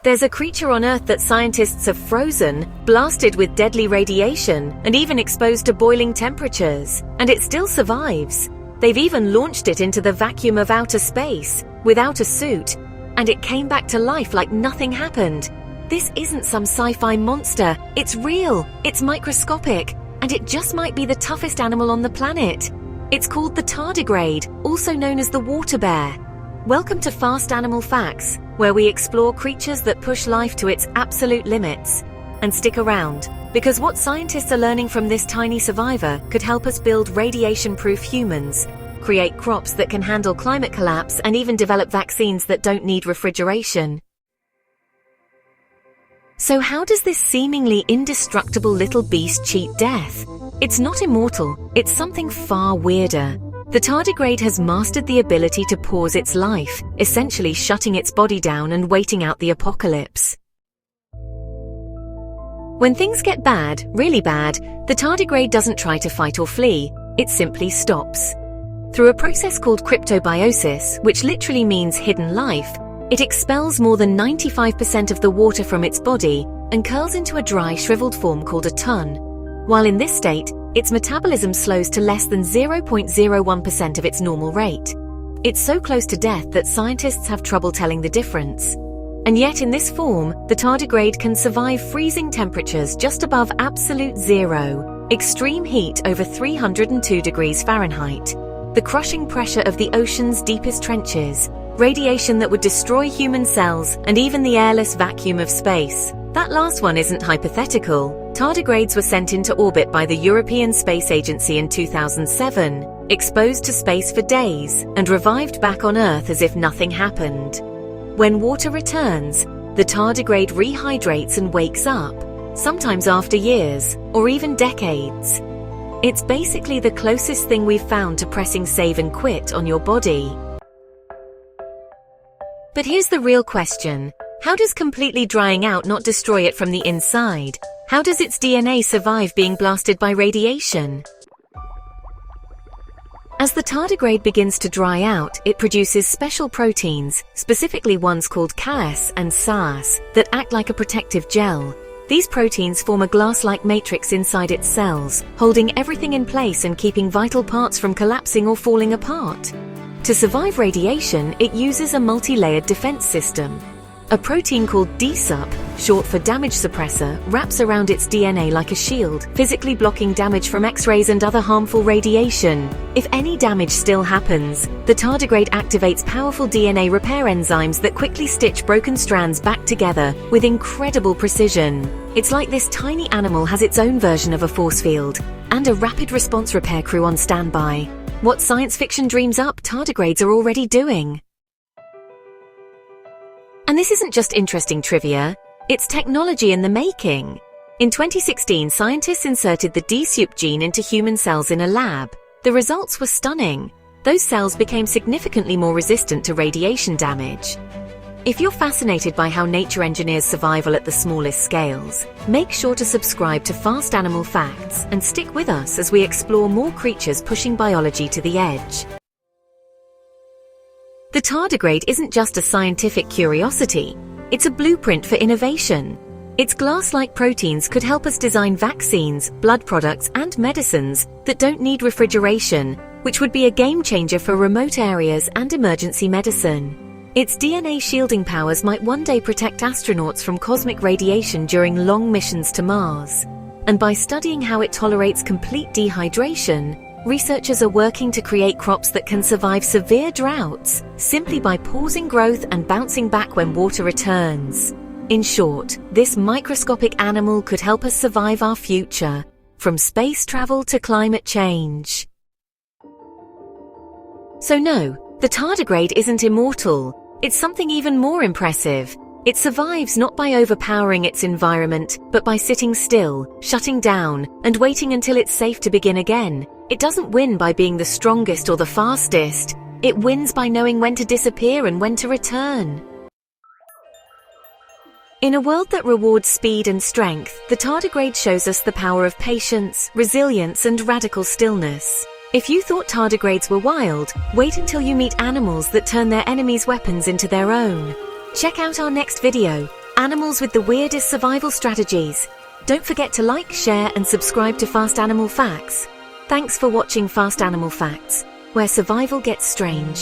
There's a creature on Earth that scientists have frozen, blasted with deadly radiation, and even exposed to boiling temperatures, and it still survives. They've even launched it into the vacuum of outer space, without a suit, and it came back to life like nothing happened. This isn't some sci-fi monster, it's real, it's microscopic, and it just might be the toughest animal on the planet. It's called the tardigrade, also known as the water bear. Welcome to Fast Animal Facts, where we explore creatures that push life to its absolute limits. And stick around, because what scientists are learning from this tiny survivor could help us build radiation-proof humans, create crops that can handle climate collapse, and even develop vaccines that don't need refrigeration. So how does this seemingly indestructible little beast cheat death? It's not immortal, it's something far weirder. The tardigrade has mastered the ability to pause its life, essentially shutting its body down and waiting out the apocalypse. When things get bad, really bad, the tardigrade doesn't try to fight or flee, it simply stops. Through a process called cryptobiosis, which literally means hidden life, it expels more than 95% of the water from its body and curls into a dry, shriveled form called a ton. While in this state, its metabolism slows to less than 0.01% of its normal rate. It's so close to death that scientists have trouble telling the difference. And yet in this form, the tardigrade can survive freezing temperatures just above absolute zero, extreme heat over 302 degrees Fahrenheit, the crushing pressure of the ocean's deepest trenches, radiation that would destroy human cells, and even the airless vacuum of space. That last one isn't hypothetical. Tardigrades were sent into orbit by the European Space Agency in 2007, exposed to space for days, and revived back on Earth as if nothing happened. When water returns, the tardigrade rehydrates and wakes up, sometimes after years, or even decades. It's basically the closest thing we've found to pressing save and quit on your body. But here's the real question. How does completely drying out not destroy it from the inside? How does its DNA survive being blasted by radiation? As the tardigrade begins to dry out, it produces special proteins, specifically ones called Cas and Sas, that act like a protective gel. These proteins form a glass-like matrix inside its cells, holding everything in place and keeping vital parts from collapsing or falling apart. To survive radiation, it uses a multi-layered defense system. A protein called DSUP, short for damage suppressor, wraps around its DNA like a shield, physically blocking damage from X-rays and other harmful radiation. If any damage still happens, the tardigrade activates powerful DNA repair enzymes that quickly stitch broken strands back together with incredible precision. It's like this tiny animal has its own version of a force field, and a rapid response repair crew on standby. What science fiction dreams up, tardigrades are already doing. And this isn't just interesting trivia, it's technology in the making. In 2016, scientists inserted the DSUP gene into human cells in a lab. The results were stunning. Those cells became significantly more resistant to radiation damage. If you're fascinated by how nature engineers survival at the smallest scales, make sure to subscribe to Fast Animal Facts and stick with us as we explore more creatures pushing biology to the edge. The tardigrade isn't just a scientific curiosity, it's a blueprint for innovation. Its glass-like proteins could help us design vaccines, blood products, and medicines that don't need refrigeration, which would be a game-changer for remote areas and emergency medicine. Its DNA shielding powers might one day protect astronauts from cosmic radiation during long missions to Mars. And by studying how it tolerates complete dehydration, researchers are working to create crops that can survive severe droughts simply by pausing growth and bouncing back when water returns. In short, this microscopic animal could help us survive our future, from space travel to climate change. So no, the tardigrade isn't immortal. It's something even more impressive. It survives not by overpowering its environment, but by sitting still, shutting down, and waiting until it's safe to begin again. It doesn't win by being the strongest or the fastest. It wins by knowing when to disappear and when to return. In a world that rewards speed and strength, the tardigrade shows us the power of patience, resilience, and radical stillness. If you thought tardigrades were wild, wait until you meet animals that turn their enemies' weapons into their own. Check out our next video, Animals with the weirdest survival strategies. Don't forget to like, share and subscribe to Fast Animal Facts. Thanks for watching Fast Animal Facts, where survival gets strange.